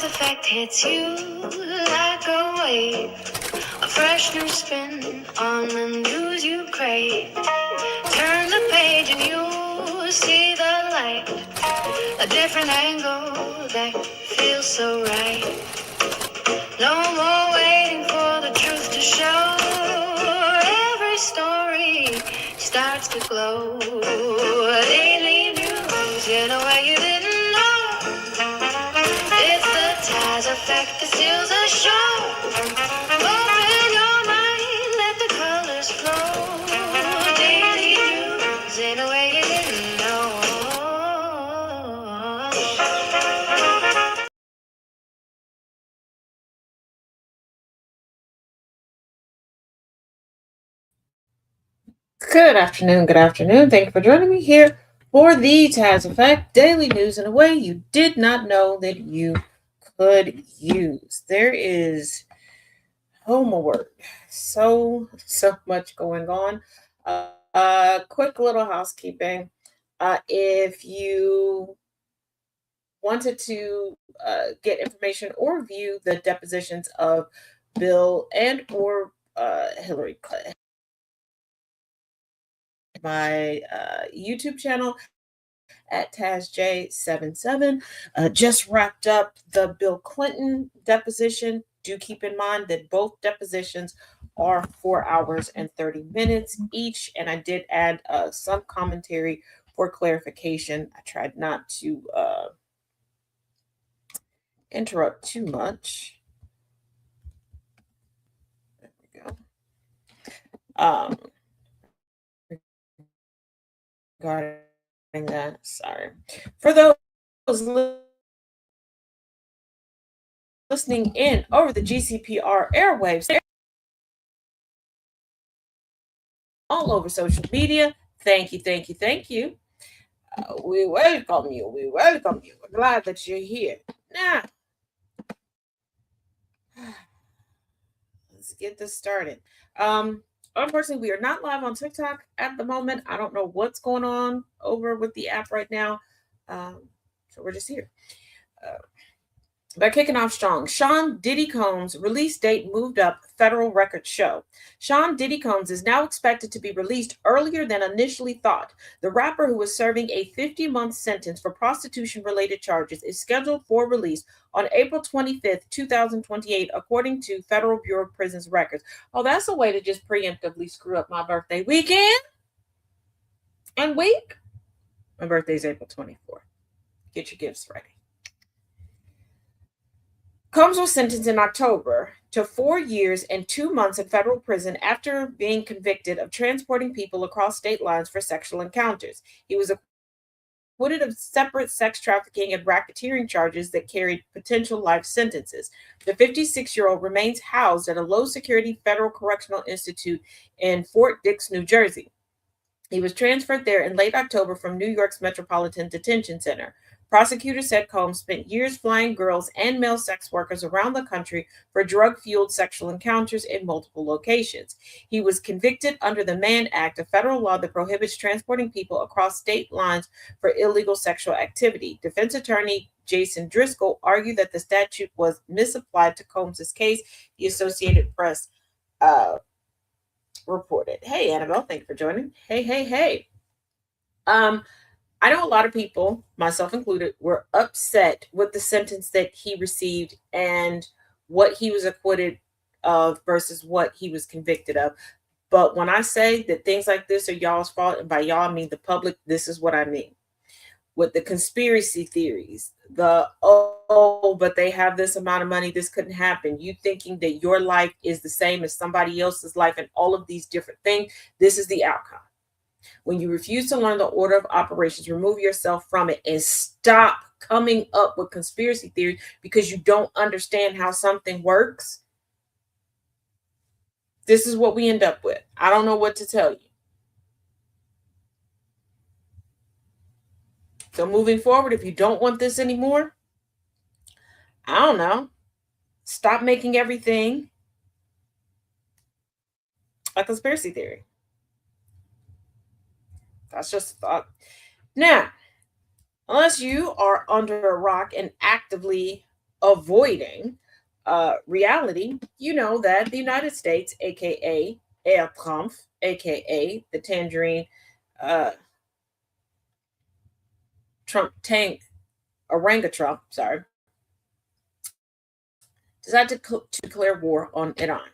Taz Effect hits you like a wave, a fresh new spin on the news you crave. Turn the page and you'll see the light, a different angle that feels so right. No more waiting for the truth to show. Every story starts to glow. Daily news in a way you didn't know. It's the Taz Effect that steals the show. Open your mind, let the colors flow. Daily news in a way you didn't know. Good afternoon. Good afternoon. Thank you for joining me here for the Taz Effect Daily News in a way you did not know that you could use. There is homework, so much going on. Quick little housekeeping. If you wanted to get information or view the depositions of Bill and or Hillary Clinton, my YouTube channel at TazJ77. Just wrapped up the Bill Clinton deposition. Do keep in mind that both depositions are 4 hours and 30 minutes each. And I did add some commentary for clarification. I tried not to interrupt too much. There we go. Regarding that, sorry. For those listening in over the GCPR airwaves, all over social media, thank you, thank you, thank you. We welcome you. We welcome you. We're glad that you're here. Now, let's get this started. Unfortunately, we are not live on TikTok at the moment. I don't know what's going on over with the app right now. So we're just here. By kicking off strong, Sean Diddy Combs' release date moved up, federal records show. Sean Diddy Combs is now expected to be released earlier than initially thought. The rapper, who was serving a 50-month sentence for prostitution-related charges, is scheduled for release on April 25th, 2028, according to Federal Bureau of Prisons records. Oh, that's a way to just preemptively screw up my birthday weekend and week. My birthday's April 24th. Get your gifts ready. Combs was sentenced in October to 4 years and 2 months in federal prison after being convicted of transporting people across state lines for sexual encounters. He was acquitted of separate sex trafficking and racketeering charges that carried potential life sentences. The 56-year-old remains housed at a low-security federal correctional institute in Fort Dix, New Jersey. He was transferred there in late October from New York's Metropolitan Detention Center. Prosecutors said Combs spent years flying girls and male sex workers around the country for drug-fueled sexual encounters in multiple locations. He was convicted under the Mann Act, a federal law that prohibits transporting people across state lines for illegal sexual activity. Defense attorney Jason Driscoll argued that the statute was misapplied to Combs' case, the Associated Press reported. Hey, Annabelle, thank you for joining. Hey. I know a lot of people, myself included, were upset with the sentence that he received and what he was acquitted of versus what he was convicted of. But when I say that things like this are y'all's fault, and by y'all I mean the public, this is what I mean. With the conspiracy theories, but they have this amount of money, this couldn't happen. You thinking that your life is the same as somebody else's life and all of these different things, this is the outcome. When you refuse to learn the order of operations, remove yourself from it and stop coming up with conspiracy theories because you don't understand how something works. This is what we end up with. I don't know what to tell you. So moving forward, if you don't want this anymore, I don't know, stop making everything a conspiracy theory. That's just a thought. Now, unless you are under a rock and actively avoiding reality, you know that the United States, aka Air Trump, aka the Tangerine uh, Trump tank, Oranga Trump, sorry, decided to declare war on Iran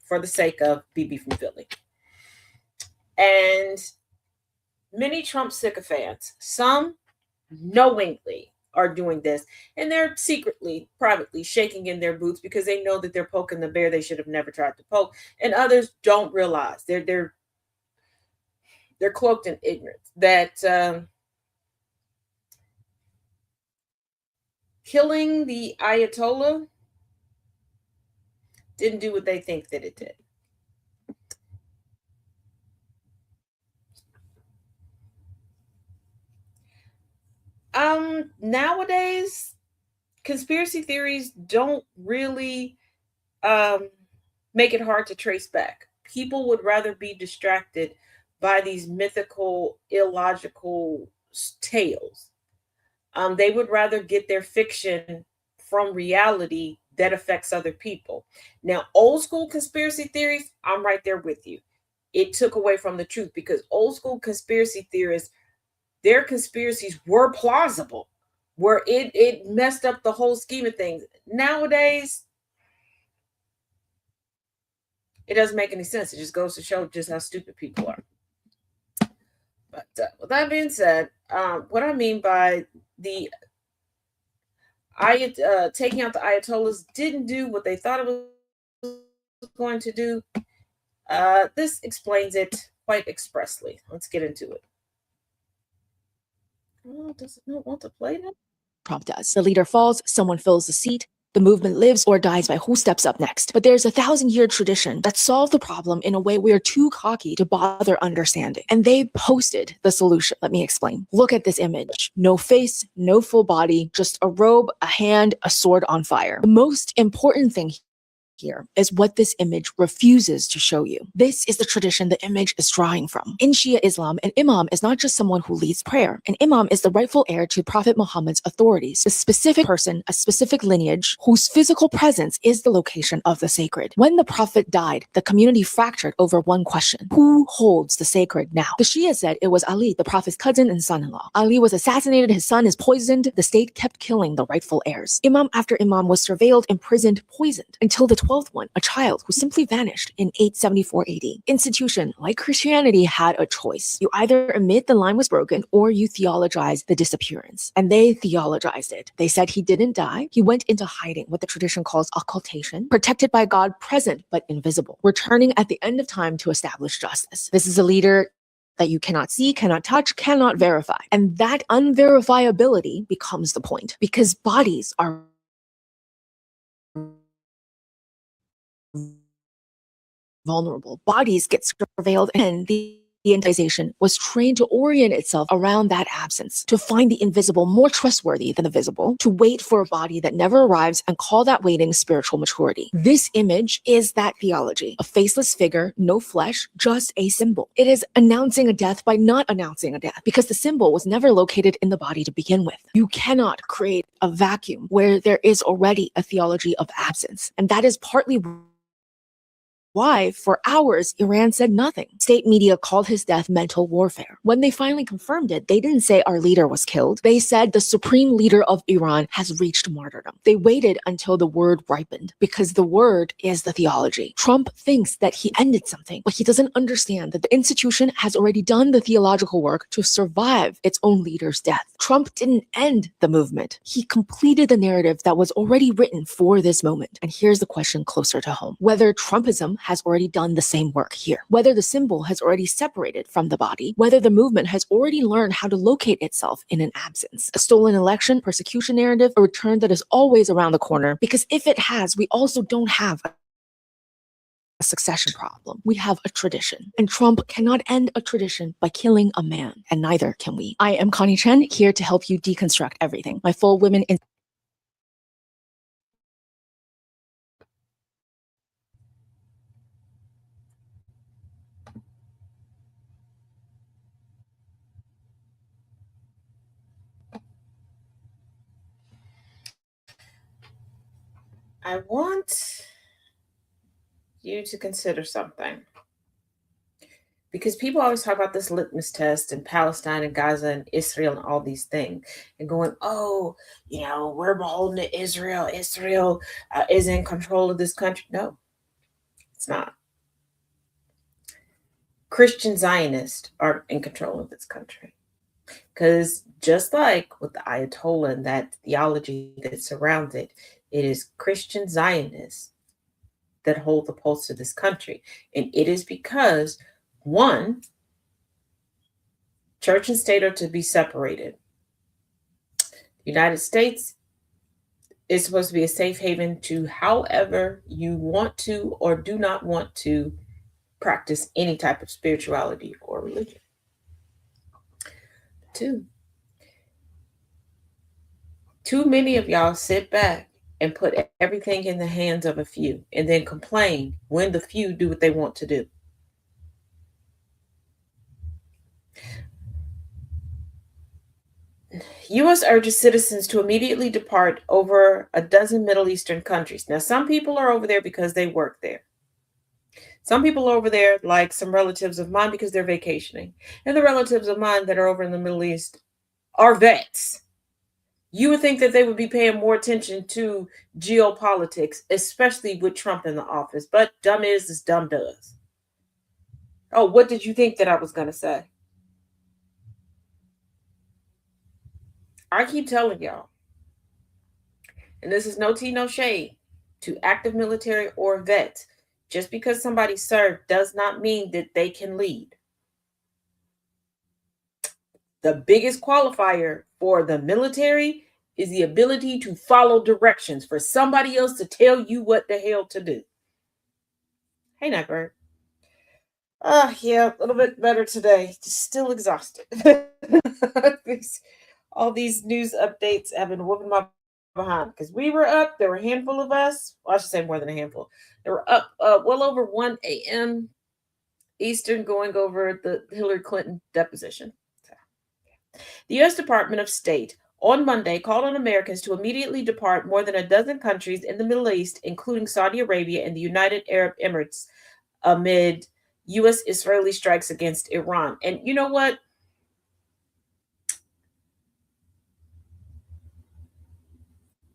for the sake of BB from Philly. And many Trump sycophants, some knowingly, are doing this, and they're secretly, privately shaking in their boots because they know that they're poking the bear they should have never tried to poke, and others don't realize they're cloaked in ignorance that killing the Ayatollah didn't do what they think that it did. Nowadays, conspiracy theories don't really um, make it hard to trace back. People would rather be distracted by these mythical, illogical tales. They would rather get their fiction from reality that affects other people. Now, old school conspiracy theories, I'm right there with you. It took away from the truth because old school conspiracy theorists, their conspiracies were plausible, where it messed up the whole scheme of things. Nowadays, it doesn't make any sense. It just goes to show just how stupid people are. But with that being said, what I mean by the taking out the Ayatollahs didn't do what they thought it was going to do. This explains it quite expressly. Let's get into it. Oh, does it not want to play now? Trump does. The leader falls, someone fills the seat. The movement lives or dies by who steps up next. But there's a 1,000-year tradition that solved the problem in a way we are too cocky to bother understanding. And they posted the solution. Let me explain. Look at this image. No face, no full body, just a robe, a hand, a sword on fire. The most important thing here is what this image refuses to show you. This is the tradition the image is drawing from. In Shia Islam, an imam is not just someone who leads prayer. An imam is the rightful heir to Prophet Muhammad's authorities, a specific person, a specific lineage, whose physical presence is the location of the sacred. When the Prophet died, the community fractured over one question: who holds the sacred now? The Shia said it was Ali, the Prophet's cousin and son-in-law. Ali was assassinated, his son is poisoned, the state kept killing the rightful heirs. Imam after imam was surveilled, imprisoned, poisoned, until the 12th one, a child who simply vanished in 874 AD. Institution, like Christianity, had a choice. You either admit the line was broken or you theologize the disappearance. And they theologized it. They said he didn't die. He went into hiding, what the tradition calls occultation, protected by God, present but invisible, returning at the end of time to establish justice. This is a leader that you cannot see, cannot touch, cannot verify. And that unverifiability becomes the point, because bodies are vulnerable. Bodies get surveilled, and the entization was trained to orient itself around that absence, to find the invisible more trustworthy than the visible, to wait for a body that never arrives and call that waiting spiritual maturity. This image is that theology, a faceless figure, no flesh, just a symbol. It is announcing a death by not announcing a death, because the symbol was never located in the body to begin with. You cannot create a vacuum where there is already a theology of absence. And that is partly why, for hours, Iran said nothing. State media called his death mental warfare. When they finally confirmed it, they didn't say our leader was killed. They said the supreme leader of Iran has reached martyrdom. They waited until the word ripened, because the word is the theology. Trump thinks that he ended something, but he doesn't understand that the institution has already done the theological work to survive its own leader's death. Trump didn't end the movement. He completed the narrative that was already written for this moment. And here's the question closer to home: whether Trumpism has already done the same work here, whether the symbol has already separated from the body, whether the movement has already learned how to locate itself in an absence, a stolen election, persecution narrative, a return that is always around the corner. Because if it has, we also don't have a succession problem. We have a tradition, and Trump cannot end a tradition by killing a man, and neither can we. I am Connie Chen, here to help you deconstruct everything. My full women in I want you to consider something. Because people always talk about this litmus test and Palestine and Gaza and Israel and all these things and going, oh, we're beholden to Israel. Israel is in control of this country. No, it's not. Christian Zionists are in control of this country. Because just like with the Ayatollah and that theology that surrounds it, it is Christian Zionists that hold the pulse of this country. And it is because, one, church and state are to be separated. The United States is supposed to be a safe haven to however you want to or do not want to practice any type of spirituality or religion. Two, too many of y'all sit back and put everything in the hands of a few and then complain when the few do what they want to do. U.S. urges citizens to immediately depart over a dozen Middle Eastern countries. Now, some people are over there because they work there. Some people are over there, like some relatives of mine, because they're vacationing. And the relatives of mine that are over in the Middle East are vets. You would think that they would be paying more attention to geopolitics, especially with Trump in the office. But dumb is as dumb does. Oh, what did you think that I was going to say? I keep telling y'all, and this is no tea, no shade to active military or vets. Just because somebody served does not mean that they can lead. The biggest qualifier for the military is the ability to follow directions for somebody else to tell you what the hell to do. Hey, Nightbird. Yeah, a little bit better today. Just still exhausted. All these news updates have been whooping my behind because we were up. There were a handful of us. Well, I should say more than a handful. They were up well over 1 a.m. Eastern going over the Hillary Clinton deposition. The U.S. Department of State on Monday called on Americans to immediately depart more than a dozen countries in the Middle East, including Saudi Arabia and the United Arab Emirates, amid U.S.-Israeli strikes against Iran. And you know what?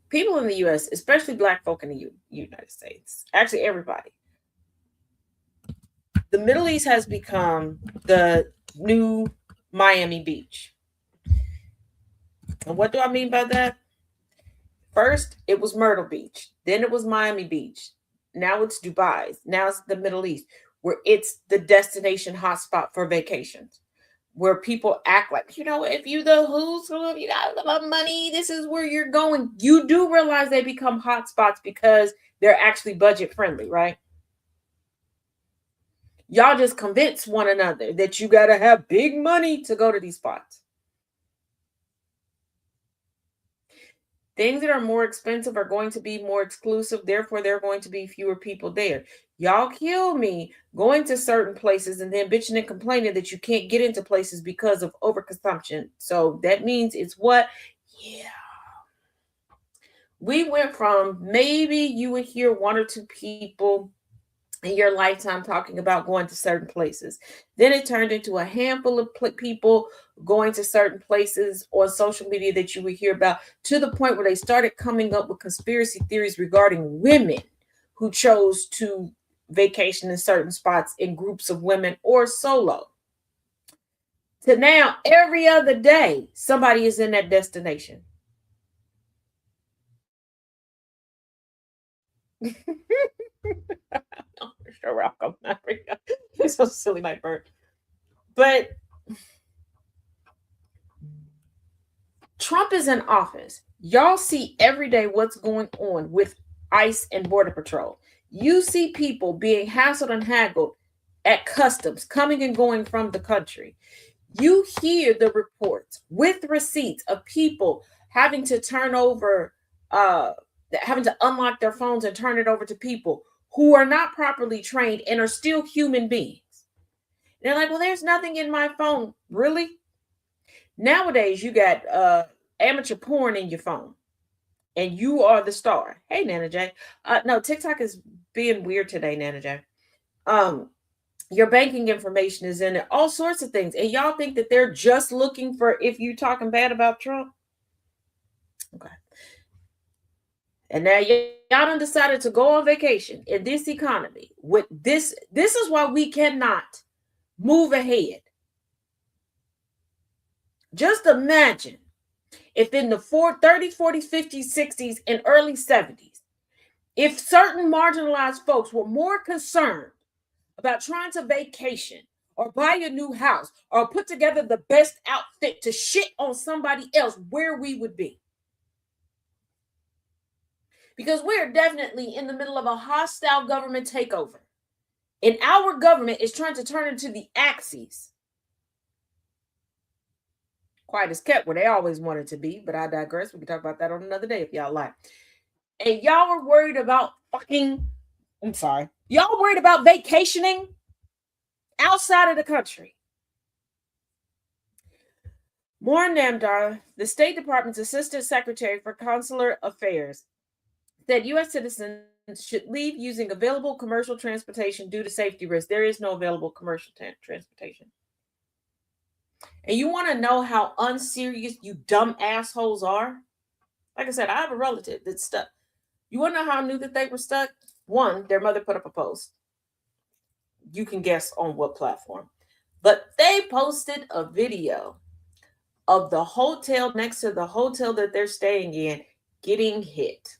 People in the U.S., especially Black folk in the United States, actually everybody, the Middle East has become the new Miami Beach. And what do I mean by that? First, it was Myrtle Beach. Then it was Miami Beach. Now it's Dubai. Now it's the Middle East, where it's the destination hotspot for vacations, where people act like, if you the who's who, you got a lot of money, this is where you're going. You do realize they become hotspots because they're actually budget friendly, right? Y'all just convince one another that you got to have big money to go to these spots. Things that are more expensive are going to be more exclusive. Therefore, there are going to be fewer people there. Y'all kill me going to certain places and then bitching and complaining that you can't get into places because of overconsumption. So that means it's what? Yeah. We went from maybe you would hear one or two people in your lifetime talking about going to certain places. Then it turned into a handful of people going to certain places on social media that you would hear about, to the point where they started coming up with conspiracy theories regarding women who chose to vacation in certain spots in groups of women or solo. To now, every other day, somebody is in that destination. Sure, welcome. It's so silly, my bird. But Trump is in office. Y'all see every day what's going on with ICE and Border Patrol. You see people being hassled and haggled at customs, coming and going from the country. You hear the reports with receipts of people having to turn over, having to unlock their phones and turn it over to people who are not properly trained and are still human beings. They're like, well, there's nothing in my phone. Really? Nowadays, you got amateur porn in your phone. and you are the star. Hey, Nana J. No, TikTok is being weird today, Nana J. Your banking information is in it, all sorts of things. And y'all think that they're just looking for if you talking bad about Trump? Okay. And now y'all done decided to go on vacation in this economy with this. This is why we cannot move ahead. Just imagine if in the 30s, 40s, 50s, 60s, and early 70s, if certain marginalized folks were more concerned about trying to vacation or buy a new house or put together the best outfit to shit on somebody else, where we would be. Because we're definitely in the middle of a hostile government takeover. And our government is trying to turn into the Axis. Quiet as kept where they always wanted to be, but I digress. We can talk about that on another day if y'all like. And y'all were worried about y'all worried about vacationing outside of the country. Maureen Namdar, the State Department's Assistant Secretary for Consular Affairs, said U.S. citizens should leave using available commercial transportation due to safety risks. There is no available commercial transportation. And you want to know how unserious you dumb assholes are? Like I said, I have a relative that's stuck. You want to know how I knew that they were stuck? One, their mother put up a post. You can guess on what platform. But they posted a video of the hotel next to the hotel that they're staying in getting hit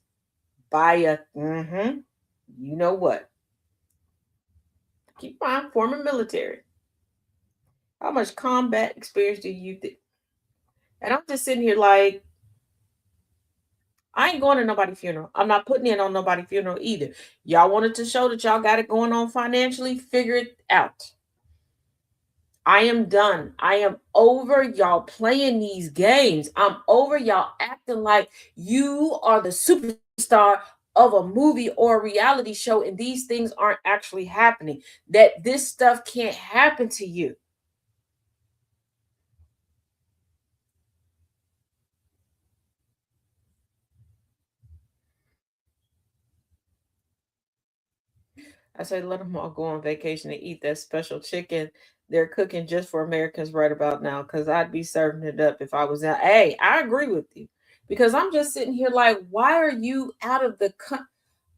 by a, you know what? Keep in mind, former military. How much combat experience do you think? And I'm just sitting here like, I ain't going to nobody's funeral. I'm not putting in on nobody's funeral either. Y'all wanted to show that y'all got it going on financially? Figure it out. I am done. I am over y'all playing these games. I'm over y'all acting like you are the superstar of a movie or a reality show and these things aren't actually happening. That this stuff can't happen to you. I say let them all go on vacation and eat that special chicken they're cooking just for Americans right about now. Because I'd be serving it up if I was out. Hey, I agree with you. Because I'm just sitting here like, why are you out of the country?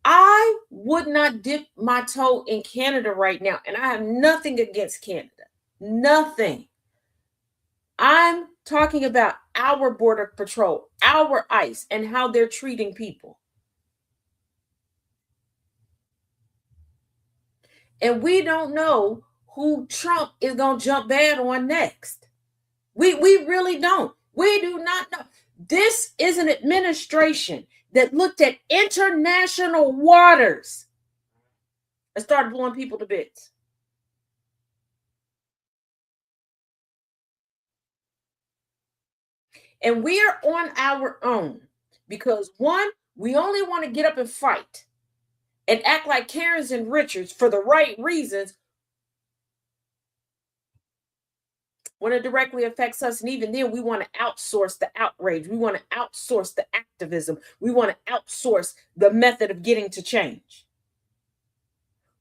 I would not dip my toe in Canada right now. And I have nothing against Canada. Nothing. I'm talking about our border patrol, our ICE, and how they're treating people. And we don't know who Trump is going to jump bad on next. We really don't. We do not know. This is an administration that looked at international waters and started blowing people to bits. And we are on our own because one, we only want to get up and fight and act like Karens and Richards for the right reasons when it directly affects us. And even then, we want to outsource the outrage. We want to outsource the activism. We want to outsource the method of getting to change.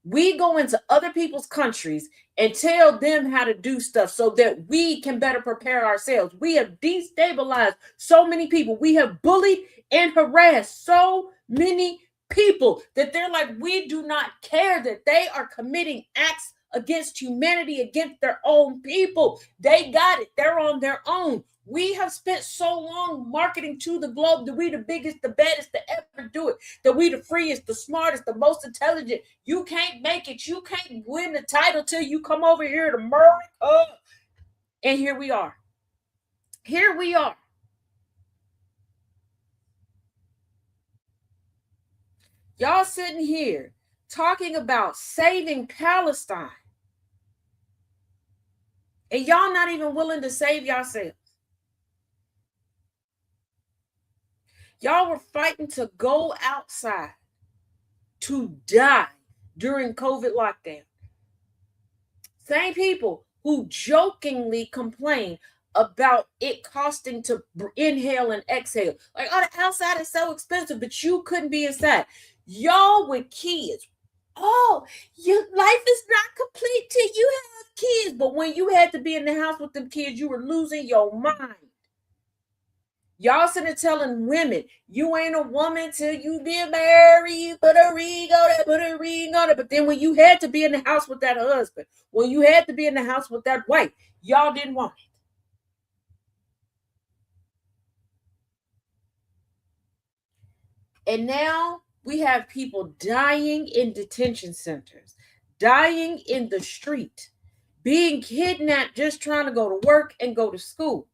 We go into other people's countries and tell them how to do stuff so that we can better prepare ourselves. We have destabilized so many people. We have bullied and harassed so many people that they're like, we do not care that they are committing acts against humanity, against their own people. They got it. They're on their own. We have spent so long marketing to the globe that we the biggest, the baddest to ever do it, that we the freest, the smartest, the most intelligent. You can't make it. You can't win the title till you come over here to America. And here we are. Here we are. Y'all sitting here talking about saving Palestine. And y'all not even willing to save yourselves. Y'all were fighting to go outside to die during COVID lockdown. Same people who jokingly complain about it costing to inhale and exhale. Like, oh, the outside is so expensive, but you couldn't be inside. Y'all with kids. Oh, your life is not complete till you have kids. But when you had to be in the house with them kids, you were losing your mind. Y'all sitting telling women, you ain't a woman till you get married, you put a ring on it, put a ring on it. But then when you had to be in the house with that husband, when you had to be in the house with that wife, y'all didn't want it. And now we have people dying in detention centers, dying in the street, being kidnapped just trying to go to work and go to school.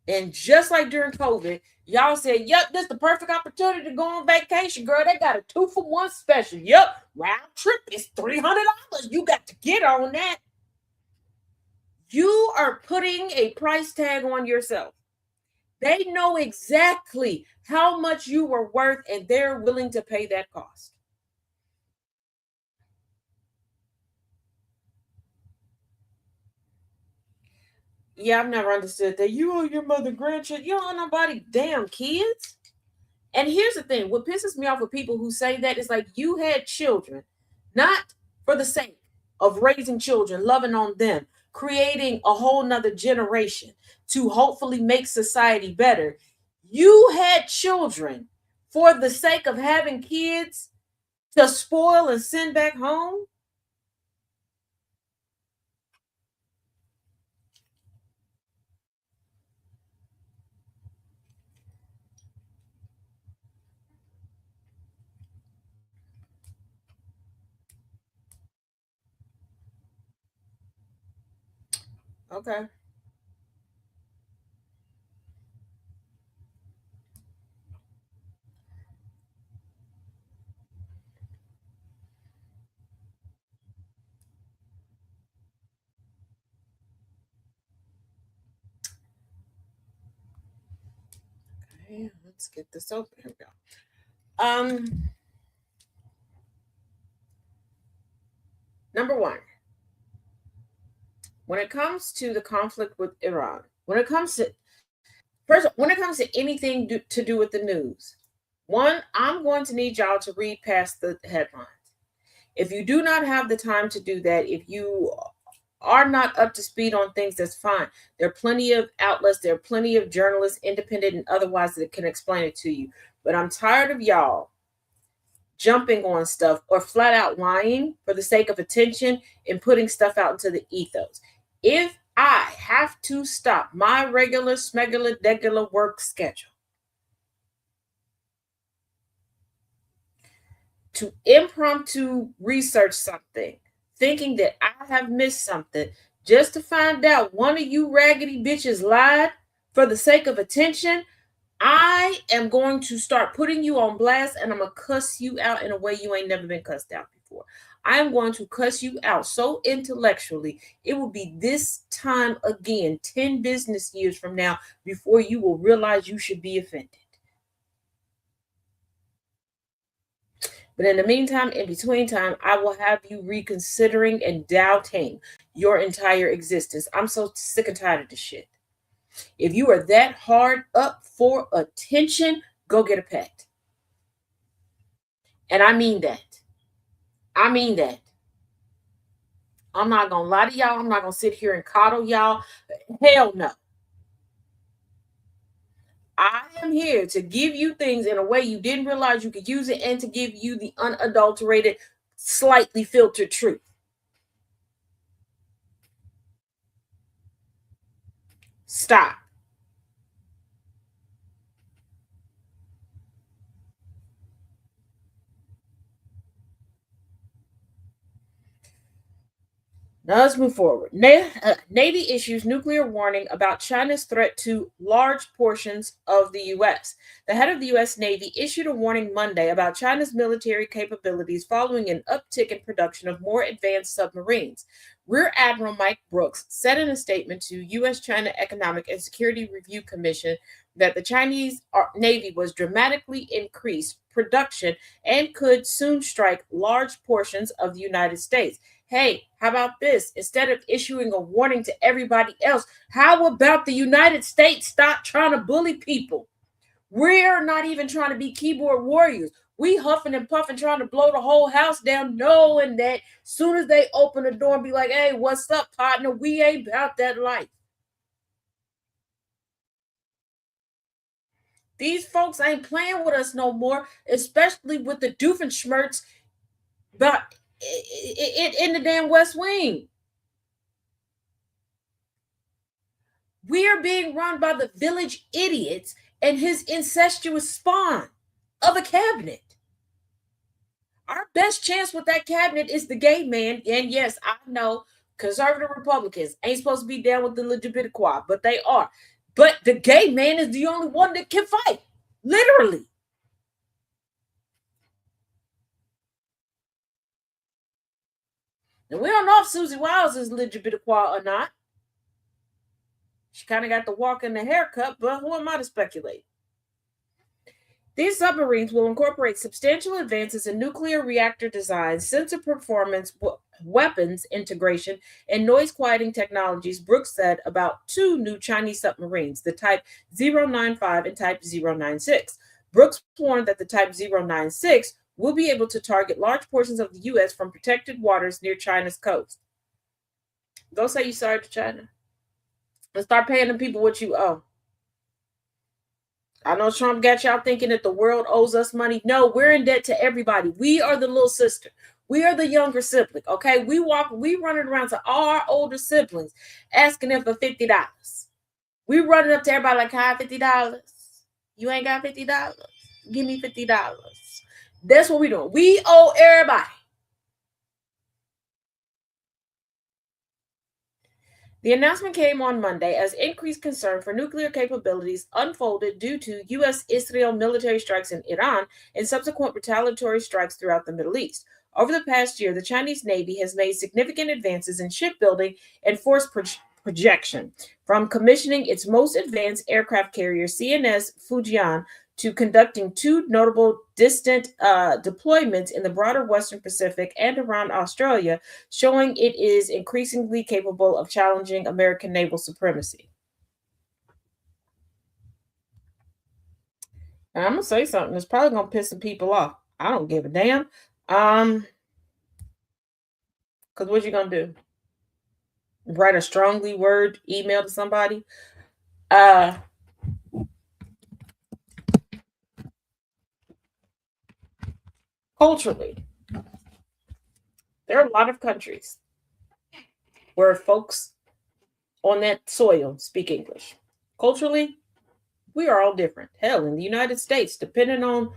And just like during COVID, y'all said, yep, this is the perfect opportunity to go on vacation, girl. They got a 2-for-1 special. Yep, round trip is $300. You got to get on that. You are putting a price tag on yourself. They know exactly how much you were worth, and they're willing to pay that cost. Yeah, I've never understood that. You owe your mother grandchildren. You don't owe nobody damn kids. And here's the thing: what pisses me off with people who say that is like, you had children, not for the sake of raising children, loving on them, creating a whole nother generation to hopefully make society better. You had children for the sake of having kids to spoil and send back home. Okay. Okay, let's get this open. Here we go. Number one, when it comes to the conflict with Iran, when it comes to anything to do with the news, one, I'm going to need y'all to read past the headlines. If you do not have the time to do that, if you are not up to speed on things, that's fine. There are plenty of outlets, there are plenty of journalists, independent and otherwise, that can explain it to you. But I'm tired of y'all jumping on stuff or flat out lying for the sake of attention and putting stuff out into the ethos. If I have to stop my regular, smegular, degular work schedule to impromptu research something, thinking that I have missed something, just to find out one of you raggedy bitches lied for the sake of attention, I am going to start putting you on blast, and I'm going to cuss you out in a way you ain't never been cussed out before. I am going to cuss you out so intellectually, it will be this time again, 10 business years from now, before you will realize you should be offended. But in the meantime, in between time, I will have you reconsidering and doubting your entire existence. I'm so sick and tired of this shit. If you are that hard up for attention, go get a pet. And I mean that. I mean that. I'm not going to lie to y'all. I'm not going to sit here and coddle y'all. Hell no. I am here to give you things in a way you didn't realize you could use it, and to give you the unadulterated, slightly filtered truth. Stop. Now let's move forward. Navy issues nuclear warning about China's threat to large portions of the U.S. The head of the U.S. Navy issued a warning Monday about China's military capabilities following an uptick in production of more advanced submarines. Rear Admiral Mike Brooks said in a statement to U.S.-China Economic and Security Review Commission that the Chinese Navy was dramatically increased production and could soon strike large portions of the United States. Hey, how about this? Instead of issuing a warning to everybody else, how about the United States stop trying to bully people? We're not even trying to be keyboard warriors. We huffing and puffing, trying to blow the whole house down, knowing that soon as they open the door and be like, hey, what's up, partner? We ain't about that life. These folks ain't playing with us no more, especially with the Doofenshmirtz but in the damn West Wing. We are being run by the village idiots and his incestuous spawn of a cabinet. Our best chance with that cabinet is the gay man. And yes, I know conservative Republicans ain't supposed to be down with the LGBTQI, but they are. But the gay man is the only one that can fight. Literally. And we don't know if Susie Wiles is LGBTQI or not. She kind of got the walk and the haircut, but who am I to speculate? These submarines will incorporate substantial advances in nuclear reactor design, sensor performance, weapons integration, and noise quieting technologies, Brooks said about two new Chinese submarines, the Type 095 and Type 096. Brooks warned that the Type 096 will be able to target large portions of the U.S. from protected waters near China's coast. Go say you sorry to China. And start paying them people what you owe. I know Trump got y'all thinking that the world owes us money. No, we're in debt to everybody. We are the little sister. We are the younger sibling. Okay, we running around to all our older siblings asking them for $50. We running up to everybody like, "Hi, $50. You ain't got $50. Give me $50." That's what we doing. We owe everybody. The announcement came on Monday as increased concern for nuclear capabilities unfolded due to U.S.-Israel military strikes in Iran and subsequent retaliatory strikes throughout the Middle East. Over the past year, the Chinese Navy has made significant advances in shipbuilding and force projection, from commissioning its most advanced aircraft carrier, CNS Fujian, to conducting two notable distant deployments in the broader Western Pacific and around Australia, showing it is increasingly capable of challenging American naval supremacy. And I'm going to say something that's probably going to piss some people off. I don't give a damn. Because what you going to do? Write a strongly word email to somebody? Culturally, there are a lot of countries where folks on that soil speak English. Culturally, we are all different. Hell, in the United States, depending on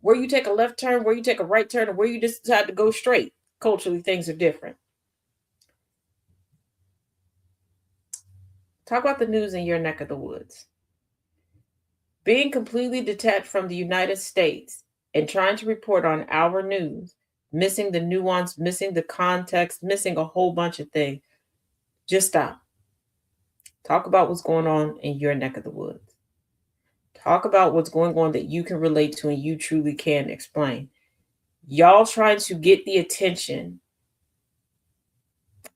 where you take a left turn, where you take a right turn, or where you decide to go straight, culturally, things are different. Talk about the news in your neck of the woods. Being completely detached from the United States and trying to report on our news, missing the nuance, missing the context, missing a whole bunch of things. Just stop. Talk about what's going on in your neck of the woods. Talk about what's going on that you can relate to and you truly can explain. Y'all trying to get the attention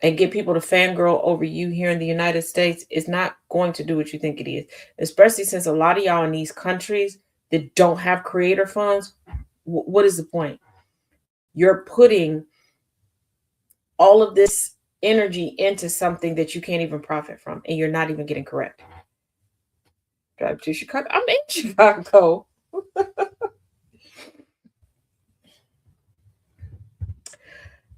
and get people to fangirl over you here in the United States is not going to do what you think it is, especially since a lot of y'all in these countries that don't have creator funds. What is the point? You're putting all of this energy into something that you can't even profit from, and you're not even getting correct. Drive to Chicago. I'm in Chicago.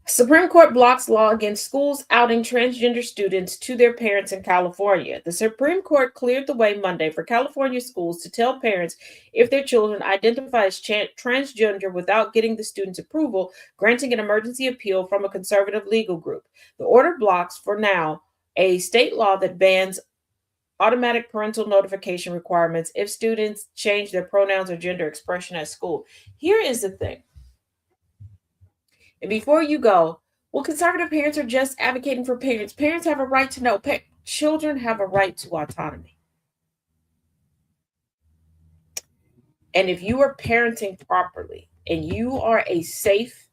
Supreme Court blocks law against schools outing transgender students to their parents in California. The Supreme Court cleared the way Monday for California schools to tell parents if their children identify as transgender without getting the student's approval, granting an emergency appeal from a conservative legal group. The order blocks, for now, a state law that bans automatic parental notification requirements if students change their pronouns or gender expression at school. Here is the thing. And before you go, well, conservative parents are just advocating for parents. Parents have a right to know. Children have a right to autonomy. And if you are parenting properly and you are a safe,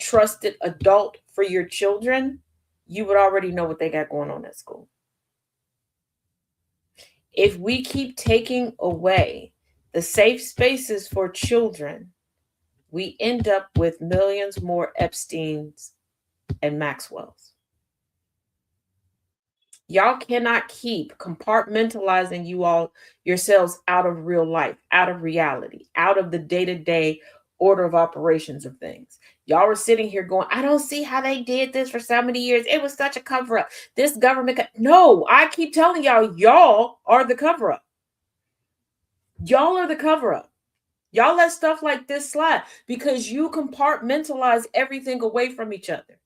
trusted adult for your children, you would already know what they got going on at school. If we keep taking away the safe spaces for children, we end up with millions more Epsteins and Maxwells. Y'all cannot keep compartmentalizing yourselves out of real life, out of reality, out of the day-to-day order of operations of things. Y'all are sitting here going, I don't see how they did this for so many years. It was such a cover-up. This government no, I keep telling y'all are the cover-up. Y'all are the cover-up. Y'all let stuff like this slide because you compartmentalize everything away from each other.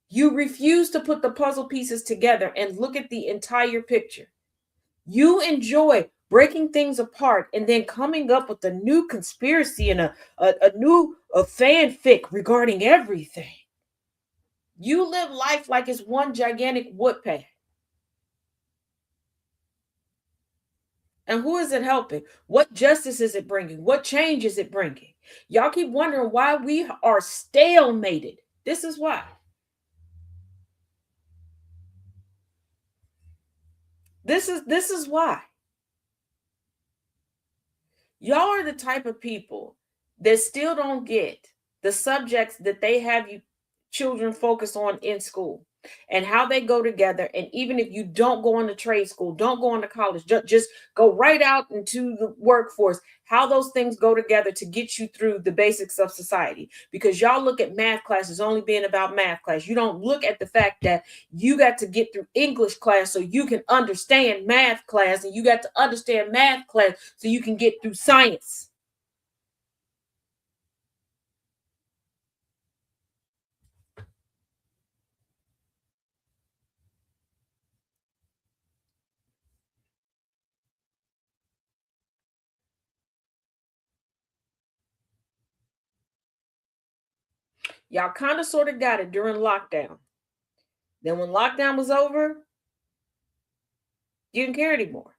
You refuse to put the puzzle pieces together and look at the entire picture. You enjoy breaking things apart and then coming up with a new conspiracy and a new fanfic regarding everything. You live life like it's one gigantic woodpack. And who is it helping? What justice is it bringing? What change is it bringing? Y'all keep wondering why we are stalemated. This is why. This is why. Y'all are the type of people that still don't get the subjects that they have you children focus on in school and how they go together. And even if you don't go into trade school, don't go into college, just go right out into the workforce, how those things go together to get you through the basics of society. Because y'all look at math classes only being about math class. You don't look at the fact that you got to get through English class so you can understand math class, and you got to understand math class so you can get through science. Y'all kind of sort of got it during lockdown. Then when lockdown was over, you didn't care anymore.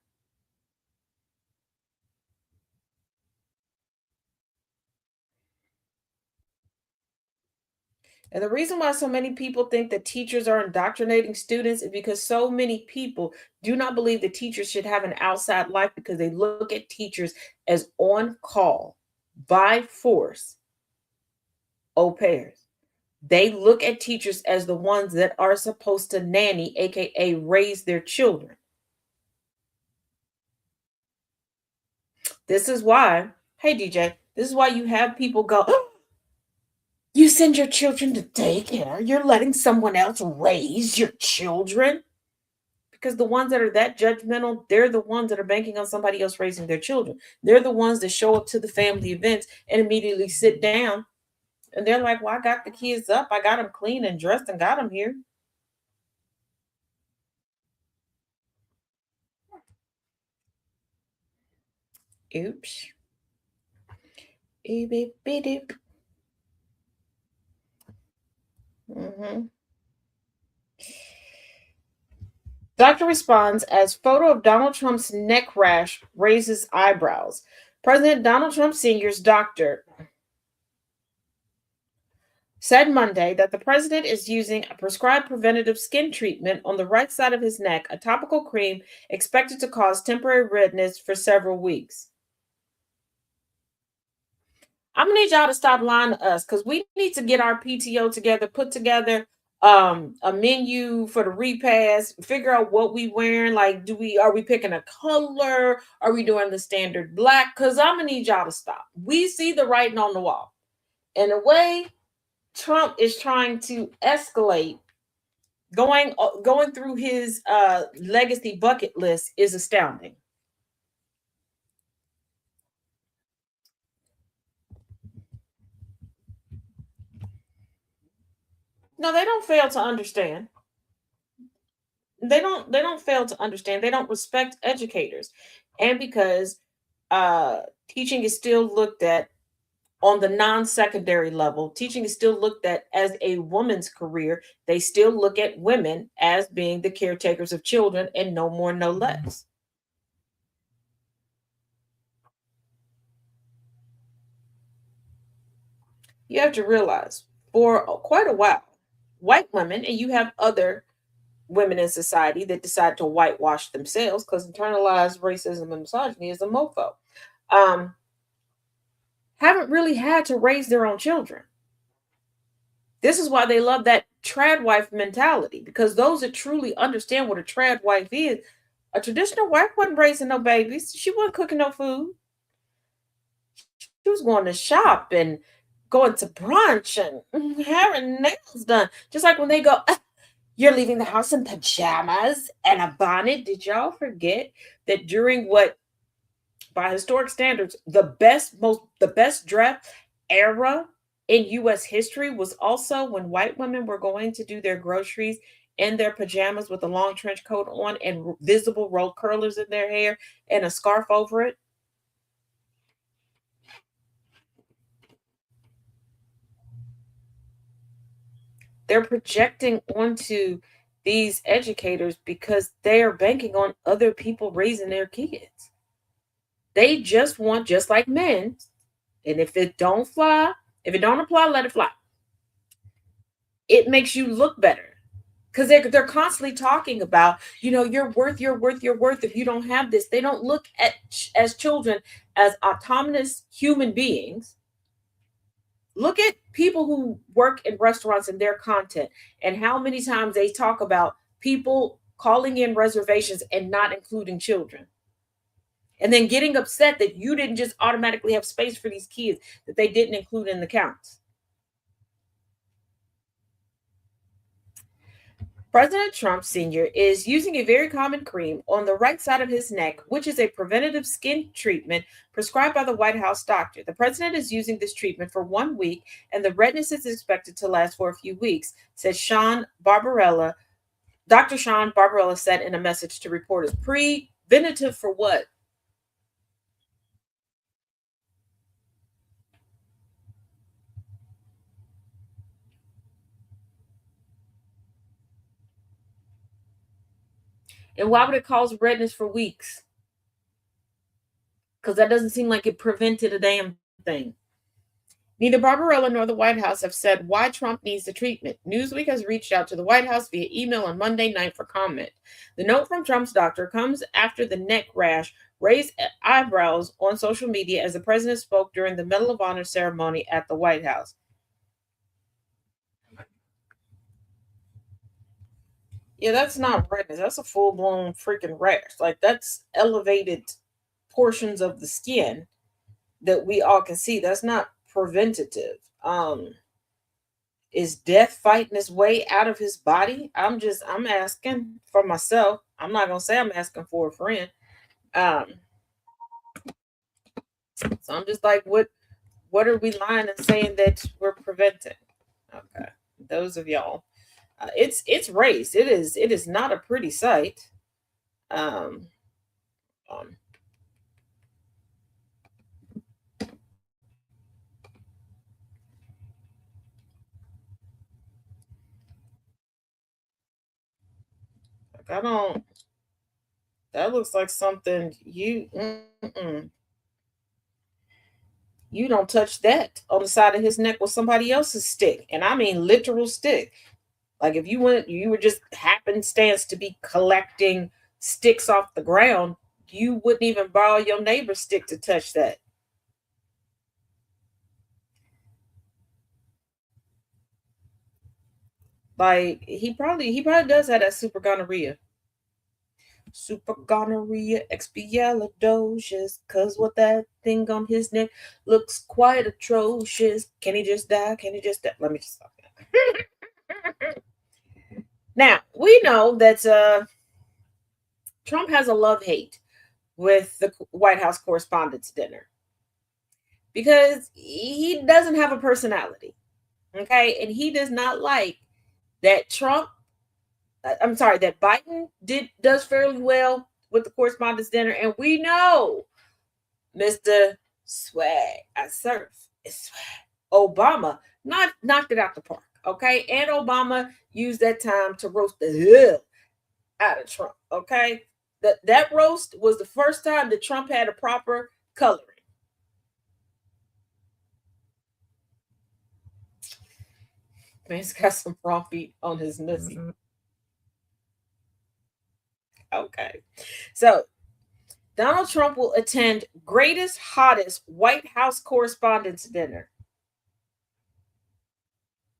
And the reason why so many people think that teachers are indoctrinating students is because so many people do not believe that teachers should have an outside life because they look at teachers as on call, by force, au pairs. They look at teachers as the ones that are supposed to nanny, aka raise their children. This is why, hey DJ, this is why you have people go, oh, you send your children to daycare, you're letting someone else raise your children. Because the ones that are that judgmental, they're the ones that are banking on somebody else raising their children. They're the ones that show up to the family events and immediately sit down. And they're like, well, I got the kids up. I got them clean and dressed and got them here. Oops. Mm-hmm. Doctor responds as photo of Donald Trump's neck rash raises eyebrows. President Donald Trump Sr.'s doctor said Monday that the president is using a prescribed preventative skin treatment on the right side of his neck, a topical cream expected to cause temporary redness for several weeks. I'm gonna need y'all to stop lying to us because we need to get our PTO together, put together a menu for the repast, figure out what we wearing. Like, are we picking a color? Are we doing the standard black? Because I'm gonna need y'all to stop. We see the writing on the wall. And the way Trump is trying to escalate going through his legacy bucket list is astounding. No, they don't fail to understand. They don't fail to understand. They don't respect educators. And because teaching is still looked at on the non-secondary level, teaching is still looked at as a woman's career. They still look at women as being the caretakers of children and no more, no less. You have to realize for quite a while. White women, and you have other women in society that decide to whitewash themselves because internalized racism and misogyny is a mofo, um, haven't really had to raise their own children. This is why they love that trad wife mentality, because those that truly understand what a trad wife is, a traditional wife wasn't raising no babies. She wasn't cooking no food. She was going to shop and going to brunch and having nails done. Just like when they go, "Ah, you're leaving the house in pajamas and a bonnet." Did y'all forget that during what, by historic standards, the best dress era in US history was also when white women were going to do their groceries in their pajamas with a long trench coat on and visible roll curlers in their hair and a scarf over it? They're projecting onto these educators because they are banking on other people raising their kids. They just want, just like men, and if it don't fly, if it don't apply, let it fly. It makes you look better because they're constantly talking about, you're worth, you're worth, you're worth. If you don't have this, they don't look at as children as autonomous human beings. Look at people who work in restaurants and their content and how many times they talk about people calling in reservations and not including children, and then getting upset that you didn't just automatically have space for these kids that they didn't include in the counts. President Trump Sr. is using a very common cream on the right side of his neck, which is a preventative skin treatment prescribed by the White House doctor. The president is using this treatment for 1 week, and the redness is expected to last for a few weeks, said Sean Barbarella. Dr. Sean Barbarella said in a message to reporters. Preventative for what? And why would it cause redness for weeks? Because that doesn't seem like it prevented a damn thing. Neither Barbarella nor the White House have said why Trump needs the treatment. Newsweek has reached out to the White House via email on Monday night for comment. The note from Trump's doctor comes after the neck rash raised eyebrows on social media as the president spoke during the Medal of Honor ceremony at the White House. Yeah, that's not redness. That's a full blown freaking rash. Like, that's elevated portions of the skin that we all can see. That's not preventative. Is death fighting its way out of his body? I'm asking for myself. I'm not gonna say I'm asking for a friend. Um, so I'm just like, what are we lying and saying that we're preventing? Okay, those of y'all, it's race. It is not a pretty sight. Um, um like I don't. That looks like something you don't touch that on the side of his neck with somebody else's stick, and I mean literal stick. Like if you were just happenstance to be collecting sticks off the ground, you wouldn't even borrow your neighbor's stick to touch that. Like he probably does have that super gonorrhea. Super gonorrhea, expialidocious, cause what that thing on his neck looks quite atrocious. Can he just die? Can he just die? Let me just stop that. Now we know that Trump has a love hate with the White House Correspondents' Dinner because he doesn't have a personality. Okay. And he does not like that I'm sorry, that Biden does fairly well with the Correspondents' Dinner. And we know Mr. Swag, I surf, it's swag. Obama knocked it out the park. Okay. And Obama used that time to roast the hell out of Trump. Okay. That roast was the first time that Trump had a proper coloring. Man's got some raw feet on his nussy. Okay. So Donald Trump will attend greatest, hottest White House Correspondents' Dinner.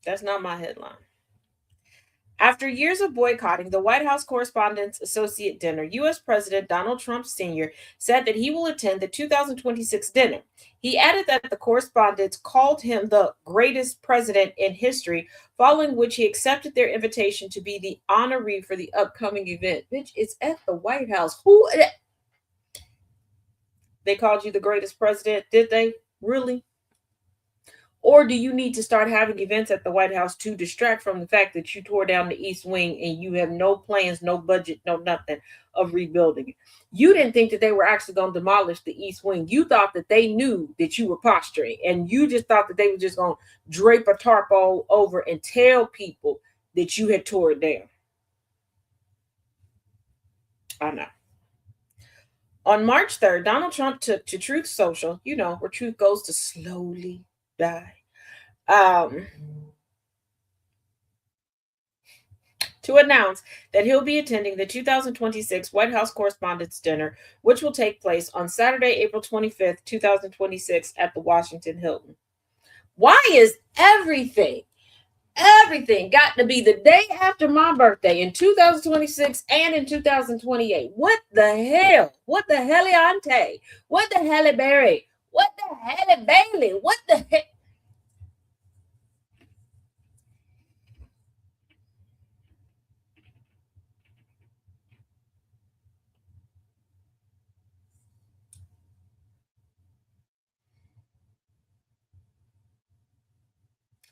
That's not my headline. After years of boycotting the White House Correspondents' Associate Dinner, U.S. President Donald Trump Sr. said that he will attend the 2026 dinner. He added that the correspondents called him the greatest president in history, following which he accepted their invitation to be the honoree for the upcoming event. Bitch, it's at the White House. Who? They called you the greatest president, did they? Really? Or do you need to start having events at the White House to distract from the fact that you tore down the East Wing and you have no plans, no budget, no nothing of rebuilding it? You didn't think that they were actually going to demolish the East Wing. You thought that they knew that you were posturing, and you just thought that they were just going to drape a tarp all over and tell people that you had tore it down. I know. On March 3rd, Donald Trump took to Truth Social, where truth goes to slowly die, to announce that he'll be attending the 2026 White House Correspondents' Dinner, which will take place on Saturday, April 25th, 2026 at the Washington Hilton. Why is everything got to be the day after my birthday in 2026 and in 2028? What the hell? What the heliante? What the Halle Berry? What the Halle Bailey? What the heck?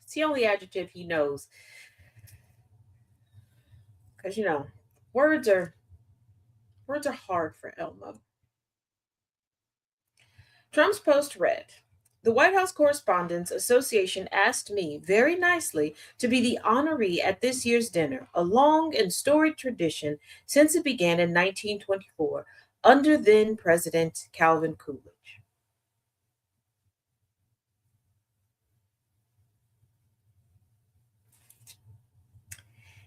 It's the only adjective he knows. Because words are hard for Elmo. Trump's post read, "The White House Correspondents Association asked me very nicely to be the honoree at this year's dinner, a long and storied tradition since it began in 1924 under then President Calvin Coolidge."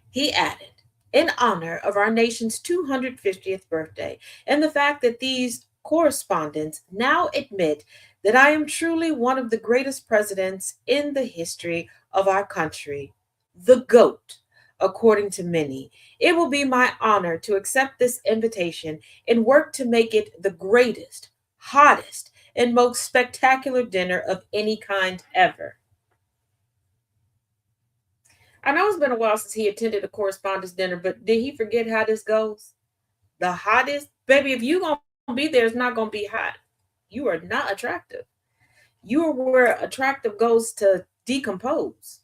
He added, "In honor of our nation's 250th birthday and the fact that these correspondents now admit that I am truly one of the greatest presidents in the history of our country, the GOAT, according to many, it will be my honor to accept this invitation and work to make it the greatest, hottest, and most spectacular dinner of any kind ever." I know it's been a while since he attended a correspondence dinner, but did he forget how this goes? The hottest? Baby, if you're going to be there, it's not going to be hot. You are not attractive. You are where attractive goes to decompose.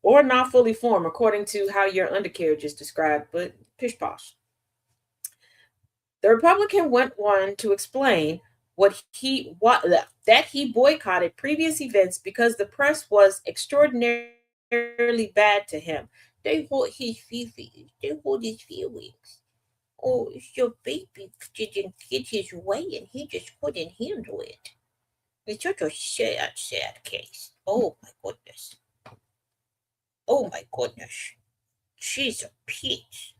Or not fully formed, according to how your undercarriage is described, but pish posh. The Republican went on to explain that he boycotted previous events because the press was extraordinarily bad to him. They hurt his feelings. They hurt his feelings. Oh, it's your baby didn't get his way and he just couldn't handle it. It's such a sad, sad case. Oh my goodness. Oh my goodness. She's a peach.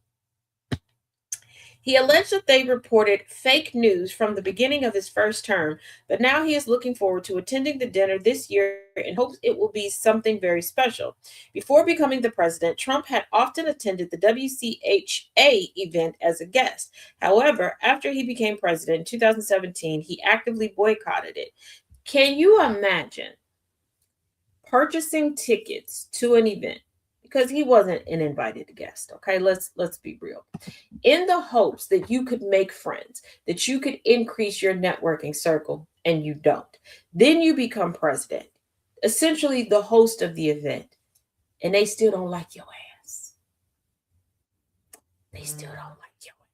He alleged that they reported fake news from the beginning of his first term, but now he is looking forward to attending the dinner this year and hopes it will be something very special. Before becoming the president, Trump had often attended the WCHA event as a guest. However, after he became president in 2017, he actively boycotted it. Can you imagine purchasing tickets to an event? Because he wasn't an invited guest, okay? Let's be real. In the hopes that you could make friends, that you could increase your networking circle, and you don't. Then you become president, essentially the host of the event, and they still don't like your ass. They still don't like your ass.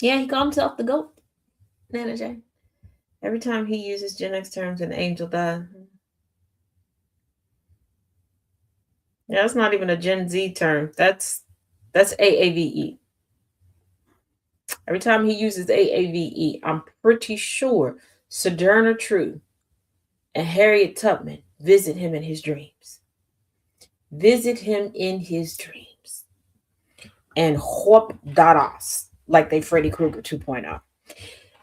Yeah, he called himself the GOAT, Nana J. Every time he uses Gen X terms, an angel dies. Yeah, that's not even a Gen Z term. That's AAVE. Every time he uses AAVE, I'm pretty sure Sojourner Truth and Harriet Tubman visit him in his dreams. Visit him in his dreams. And Hop Dadas, like they Freddy Krueger 2.0.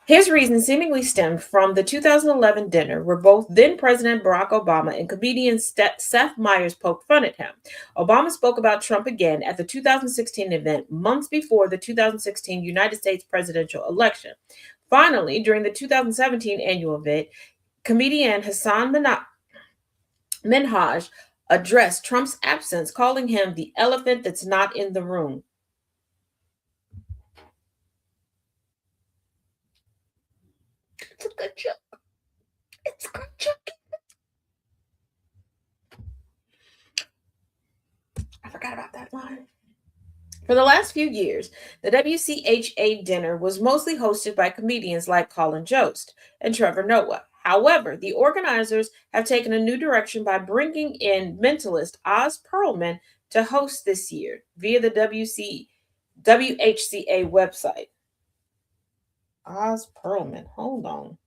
His reason seemingly stemmed from the 2011 dinner where both then President Barack Obama and comedian Seth Meyers poked fun at him. Obama spoke about Trump again at the 2016 event, months before the 2016 United States presidential election. Finally, during the 2017 annual event, comedian Hassan Minhaj addressed Trump's absence, calling him the elephant that's not in the room. It's a good joke. It's a good joke. I forgot about that line. For the last few years, the WCHA dinner was mostly hosted by comedians like Colin Jost and Trevor Noah. However, the organizers have taken a new direction by bringing in mentalist Oz Perlman to host this year via the WHCA website. Oz Perlman, hold on.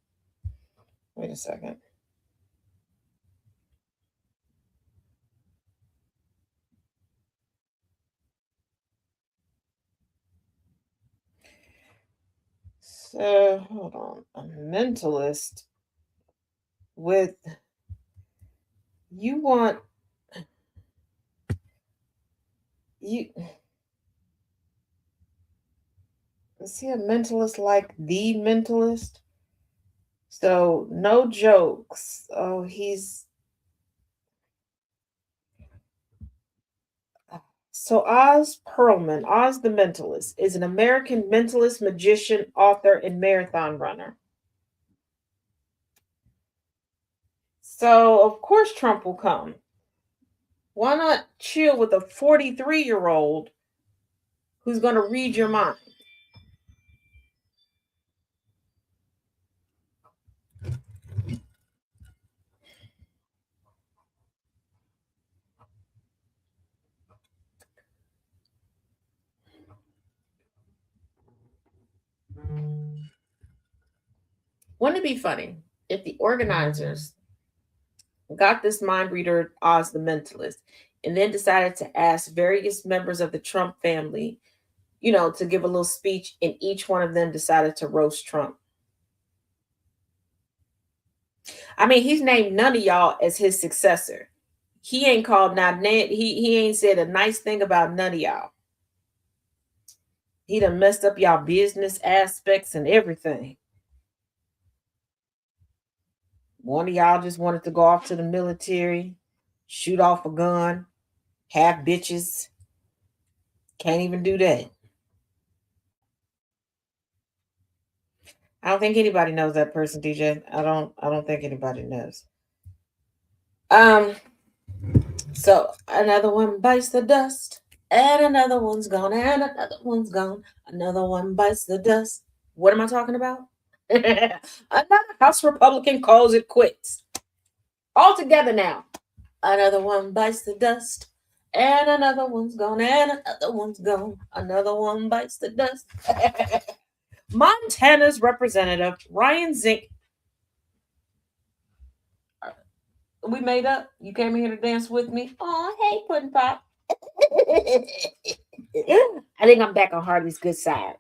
Wait a second. So, hold on. A mentalist with, you want, you, is he a mentalist like the mentalist? So, no jokes. Oh, he's, so Oz Perlman, Oz the Mentalist, is an American mentalist, magician, author, and marathon runner. So, of course, Trump will come. Why not chill with a 43-year-old who's going to read your mind? Wouldn't it be funny if the organizers got this mind reader, Oz the Mentalist, and then decided to ask various members of the Trump family, to give a little speech, and each one of them decided to roast Trump? I mean, he's named none of y'all as his successor. He ain't called not he ain't said a nice thing about none of y'all. He done messed up y'all business aspects and everything. One of y'all just wanted to go off to the military, shoot off a gun, have bitches. Can't even do that. I don't think anybody knows that person, DJ. I don't think anybody knows. So another one bites the dust, and another one's gone, and another one's gone. Another one bites the dust. What am I talking about? Another House Republican calls it quits. All together now. Another one bites the dust, and another one's gone, and another one's gone. Another one bites the dust. Montana's representative, Ryan Zink. We made up. You came here to dance with me. Oh, hey, Puddin' Pop. I think I'm back on Harley's good side.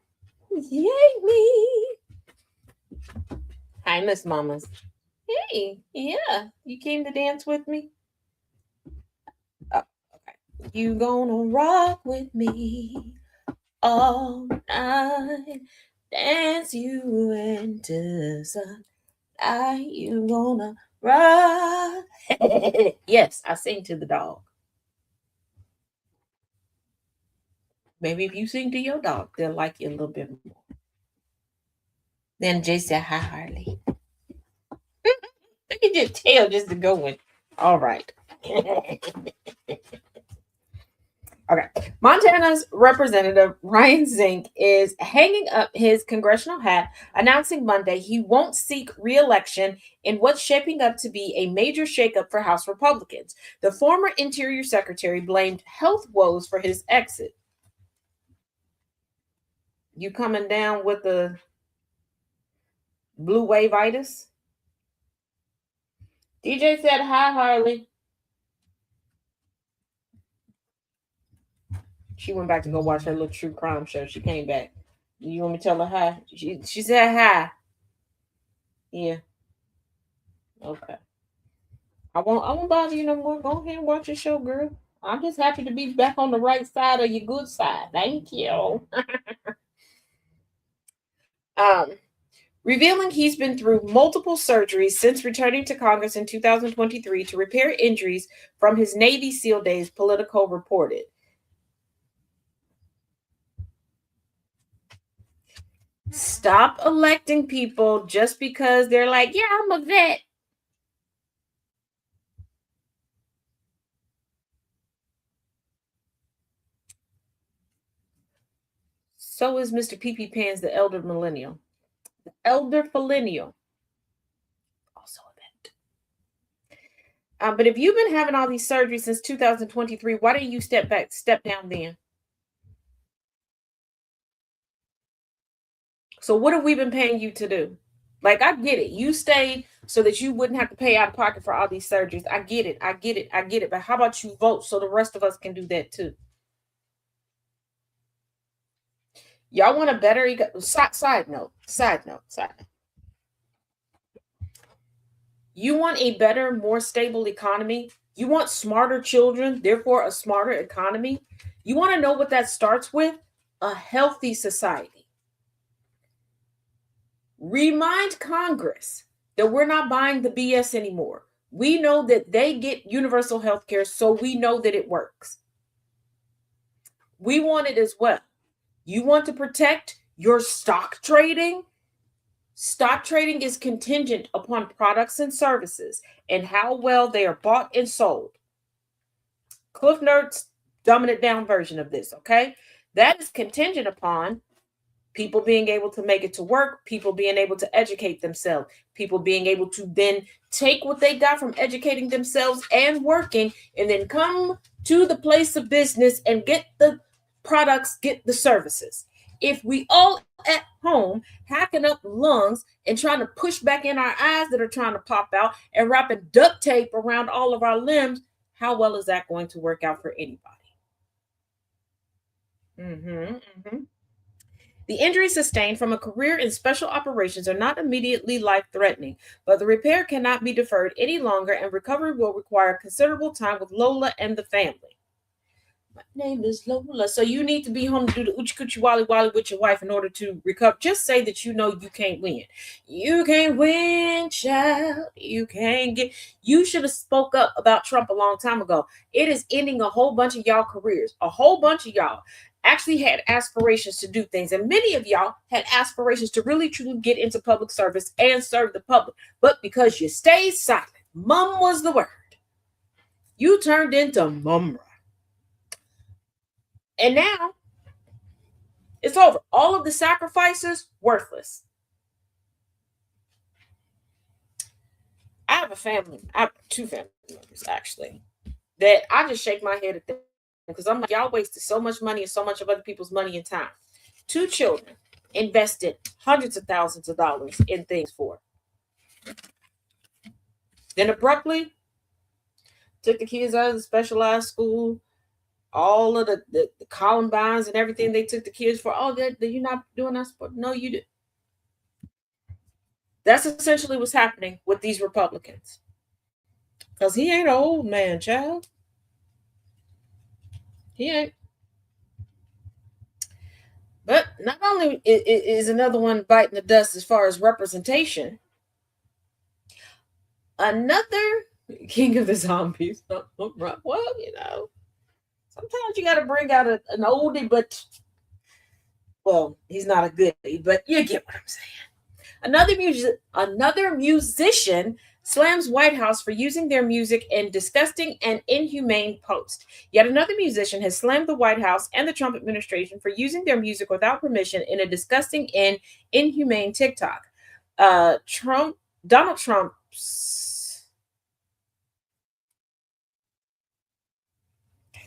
Yay, me. Hi, Miss Mamas. Hey, yeah, you came to dance with me? Oh, okay. You gonna rock with me all night, dance you into the sun. You gonna rock. Yes, I sing to the dog. Maybe if you sing to your dog, they'll like you a little bit more. Then Jay said, hi, Harley. Look at your tail just to go in. All right. Okay. Montana's representative, Ryan Zink, is hanging up his congressional hat, announcing Monday he won't seek re-election in what's shaping up to be a major shakeup for House Republicans. The former Interior Secretary blamed health woes for his exit. You coming down with the blue wave-itis? DJ said hi, Harley. She went back to go watch her little true crime show. She came back. You want me to tell her hi? She said hi. Yeah. Okay. I won't bother you no more. Go ahead and watch your show, girl. I'm just happy to be back on the right side of your good side. Thank you. um, Revealing he's been through multiple surgeries since returning to Congress in 2023 to repair injuries from his Navy SEAL days, Politico reported. Stop electing people just because they're like, yeah, I'm a vet. So is Mr. PP Pans, the elder millennial. The elder millennial. Also a vet. But if you've been having all these surgeries since 2023, why didn't you step down then? So what have we been paying you to do? Like, I get it. You stayed so that you wouldn't have to pay out of pocket for all these surgeries. I get it. I get it. I get it. But how about you vote so the rest of us can do that too? Y'all want a better side note. You want a better, more stable economy? You want smarter children, therefore a smarter economy? You want to know what that starts with? A healthy society. Remind Congress that we're not buying the BS anymore. We know that they get universal health care, so we know that it works. We want it as well. You want to protect your stock trading? Stock trading is contingent upon products and services and how well they are bought and sold. Cliff Notes, dumbing it down version of this, okay? That is contingent upon people being able to make it to work, people being able to educate themselves, people being able to then take what they got from educating themselves and working and then come to the place of business and get the products, get the services. If we all at home hacking up lungs and trying to push back in our eyes that are trying to pop out and wrapping duct tape around all of our limbs, how well is that going to work out for anybody? The injuries sustained from a career in special operations are not immediately life-threatening, but the repair cannot be deferred any longer and recovery will require considerable time with Lola and the family. My name is Lola. So you need to be home to do the Uchi Coochie Wally Wally with your wife in order to recover. Just say that you know you can't win. You can't win, child. You can't get. You should have spoke up about Trump a long time ago. It is ending a whole bunch of y'all careers. A whole bunch of y'all actually had aspirations to do things. And many of y'all had aspirations to really, truly get into public service and serve the public. But because you stayed silent, mum was the word. You turned into mumra. And now it's over. All of the sacrifices, worthless. I have two family members actually that I just shake my head at them because I'm like, y'all wasted so much money and so much of other people's money and time. Two children invested hundreds of thousands of dollars in things for. Then abruptly took the kids out of the specialized school. All of the Columbines and everything they took the kids for. Oh, that you're not doing that sport. No, you did. That's essentially what's happening with these Republicans. Because he ain't an old man, child. He ain't. But not only is another one biting the dust as far as representation, another king of the zombies. Well, sometimes you got to bring out an oldie, but, well, he's not a goodie, but you get what I'm saying. Another musician slams White House for using their music in disgusting and inhumane post. Yet another musician has slammed the White House and the Trump administration for using their music without permission in a disgusting and inhumane TikTok. Donald Trump's.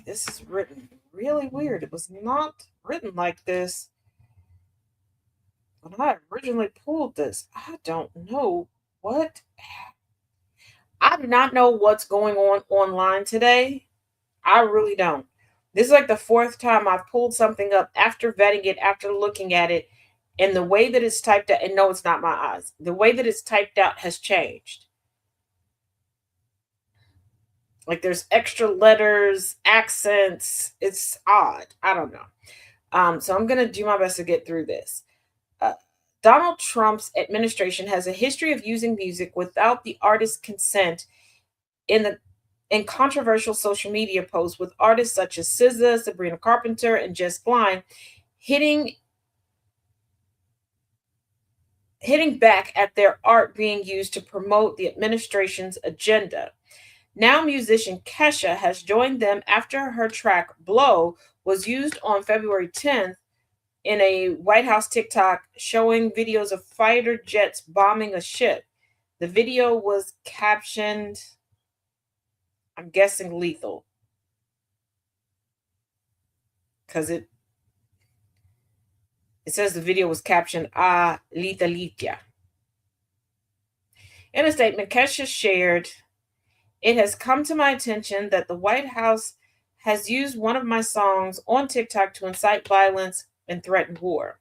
This is written really weird. It was not written like this when I originally pulled this. I don't know what. I do not know what's going on online today. I really don't. This is like the fourth time I've pulled something up after vetting it, after looking at it, and the way that it's typed out, and no, it's not my eyes. The way that it's typed out has changed. Like there's extra letters, accents. It's odd. I don't know. So I'm gonna do my best to get through this. Uh, Donald Trump's administration has a history of using music without the artist's consent in the in controversial social media posts, with artists such as SZA, Sabrina Carpenter, and Jess Blind hitting hitting back at their art being used to promote the administration's agenda. Now, musician Kesha has joined them after her track Blow was used on February 10th in a White House TikTok showing videos of fighter jets bombing a ship. The video was captioned, I'm guessing lethal, because it says the video was captioned Lethalitia. In a statement, Kesha shared, "It has come to my attention that the White House has used one of my songs on TikTok to incite violence and threaten war.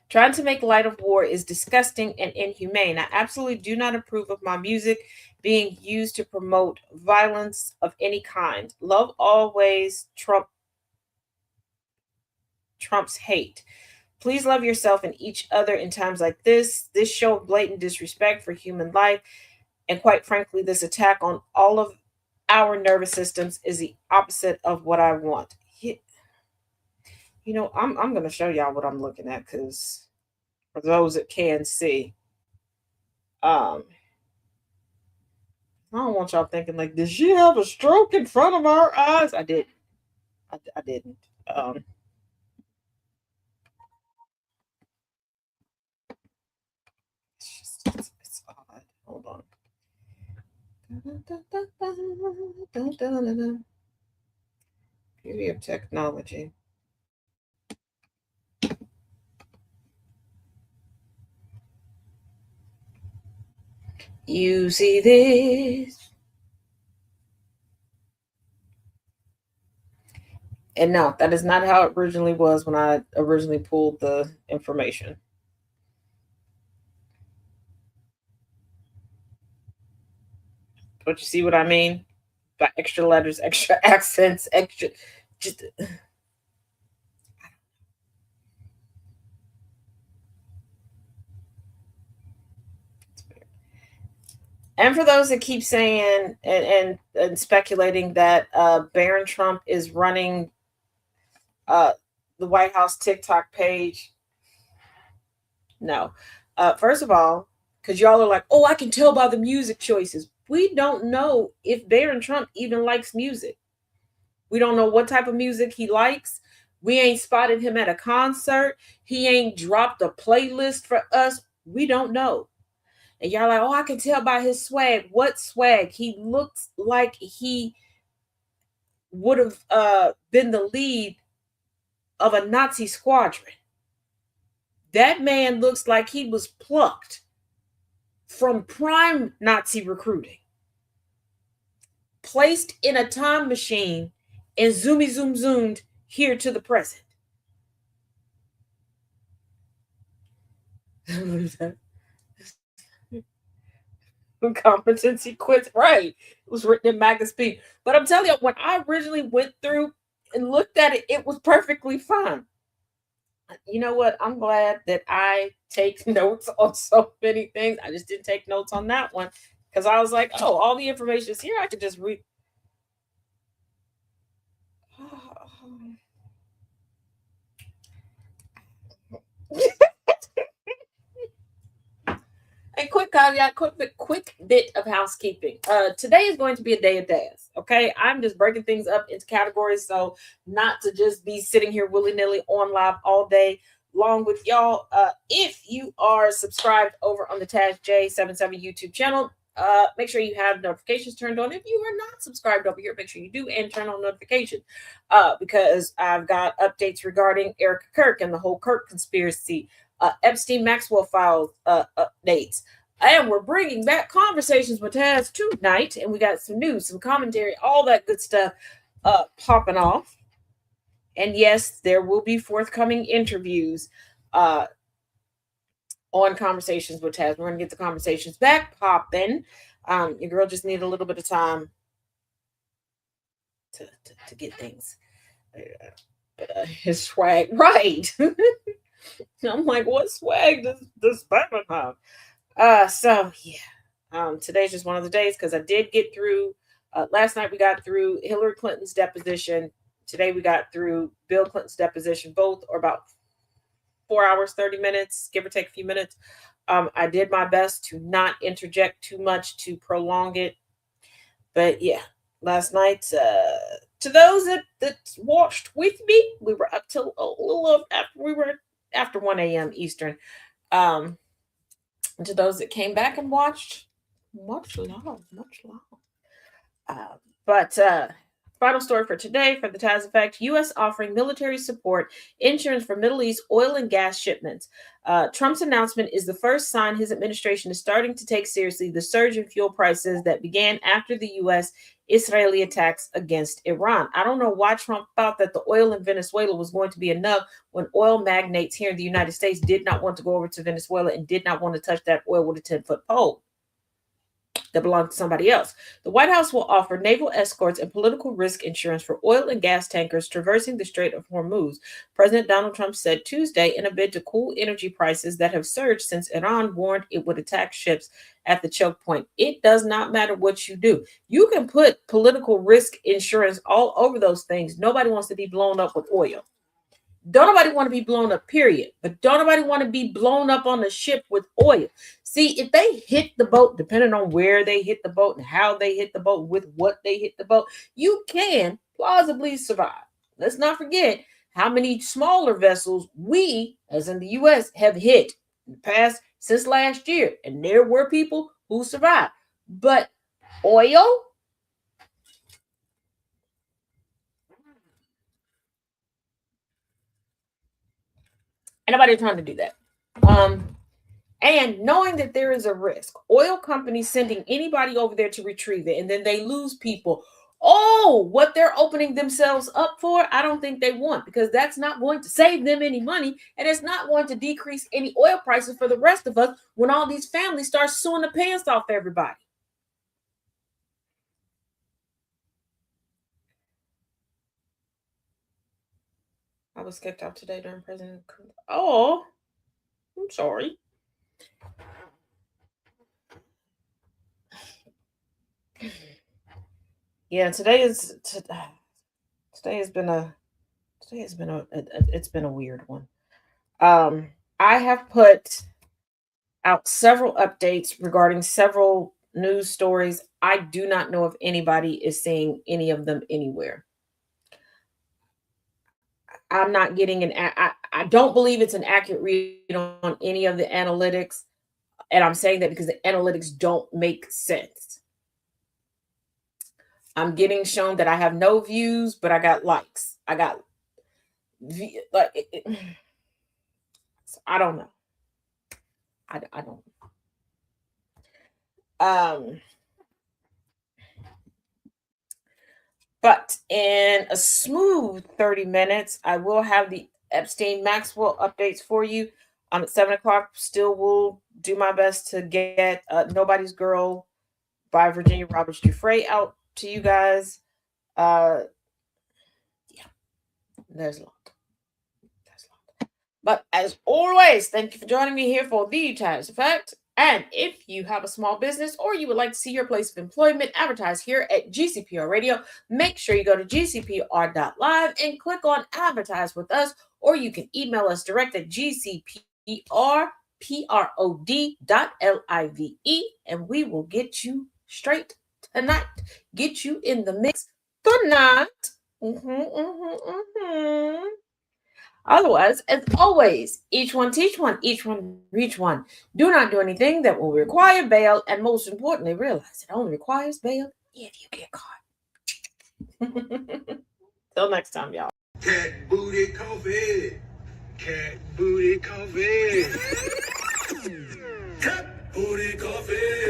Trying to make light of war is disgusting and inhumane. I absolutely do not approve of my music being used to promote violence of any kind. Love always trumps hate. Please love yourself and each other in times like this. This show of blatant disrespect for human life, and quite frankly, this attack on all of our nervous systems is the opposite of what I want." I'm going to show y'all what I'm looking at, because for those that can see, um, I don't want y'all thinking like, did she have a stroke in front of our eyes? I did. I didn't. Um, it's odd. Hold on. Beauty of technology. You see this? And no, that is not how it originally was when I originally pulled the information. But you see what I mean? By extra letters, extra accents, extra. Just. And for those that keep saying and speculating that Barron Trump is running uh, the White House TikTok page, no. First of all, because y'all are like, oh, I can tell by the music choices. We don't know if Barron Trump even likes music. We don't know what type of music he likes. We ain't spotted him at a concert. He ain't dropped a playlist for us. We don't know. And y'all like, oh, I can tell by his swag. What swag? He looks like he would have been the lead of a Nazi squadron. That man looks like he was plucked from prime Nazi recruiting, placed in a time machine, and zoomed here to the present. Competency quits. Right. It was written in magazine. But I'm telling you, when I originally went through and looked at it, it was perfectly fine. You know what? I'm glad that I take notes on so many things. I just didn't take notes on that one, because I was like, oh, all the information is here. I could just read. And quick caveat, quick bit of housekeeping. Today is going to be a day of Taz. Okay, I'm just breaking things up into categories, so not to just be sitting here willy nilly on live all day long with y'all. If you are subscribed over on the Taz J77 YouTube channel, make sure you have notifications turned on. If you are not subscribed over here, make sure you do and turn on notifications, because I've got updates regarding Erica Kirk and the whole Kirk conspiracy. Epstein Maxwell files updates, And we're bringing back Conversations with Taz tonight, and we got some news, some commentary, all that good stuff popping off. And yes, there will be forthcoming interviews on Conversations with Taz. We're going to get the conversations back popping. Your girl just need a little bit of time to get things. His swag right. I'm like, what swag does Batman have? So yeah. Today's just one of the days because I did get through. Last night we got through Hillary Clinton's deposition. Today we got through Bill Clinton's deposition. Both are about 4 hours, 30 minutes, give or take a few minutes. I did my best to not interject too much to prolong it. But yeah, last night, to those that watched with me, we were up till a little after 1 a.m. Eastern. To those that came back and watched, much love. But final story for today for the Taz Effect: U.S. offering military support insurance for Middle East oil and gas shipments. Trump's announcement is the first sign his administration is starting to take seriously the surge in fuel prices that began after the U.S.-Israeli attacks against Iran. I don't know why Trump thought that the oil in Venezuela was going to be enough when oil magnates here in the United States did not want to go over to Venezuela and did not want to touch that oil with a 10-foot pole that belonged to somebody else. The White House will offer naval escorts and political risk insurance for oil and gas tankers traversing the Strait of Hormuz, President Donald Trump said Tuesday in a bid to cool energy prices that have surged since Iran warned it would attack ships at the choke point. It does not matter what you do. You can put political risk insurance all over those things. Nobody wants to be blown up with oil. Don't nobody want to be blown up, period. But don't nobody want to be blown up on the ship with oil. See, if they hit the boat, depending on where they hit the boat and how they hit the boat, with what they hit the boat, you can plausibly survive. Let's not forget how many smaller vessels we, as in the U.S., have hit in the past since last year. And there were people who survived. But oil? Anybody trying to do that? And knowing that there is a risk, oil companies sending anybody over there to retrieve it, and then they lose people. Oh, what they're opening themselves up for, I don't think they want, because that's not going to save them any money, and it's not going to decrease any oil prices for the rest of us when all these families start suing the pants off everybody. I was kicked out today during President. Oh, I'm sorry. Yeah, today has been a weird one. I have put out several updates regarding several news stories. I do not know if anybody is seeing any of them anywhere. I'm not getting I don't believe it's an accurate read on any of the analytics. And I'm saying that because the analytics don't make sense. I'm getting shown that I have no views, but I got likes. I got I don't know. I don't. But in a smooth 30 minutes, I will have the Epstein Maxwell updates for you. At 7 o'clock, still will do my best to get Nobody's Girl by Virginia Roberts Giuffre out to you guys. Yeah, there's a lot. But as always, thank you for joining me here for the Taz Effect. And if you have a small business or you would like to see your place of employment advertised here at GCPR Radio, make sure you go to gcpr.live and click on Advertise with Us, or you can email us direct at gcprprod.live, and we will get you straight tonight. Get you in the mix tonight. Otherwise, as always, each one teach one, each one reach one. Do not do anything that will require bail, and most importantly, realize it only requires bail if you get caught. Till next time, y'all. Cat booty coffee. Cat booty coffee. Cat booty coffee.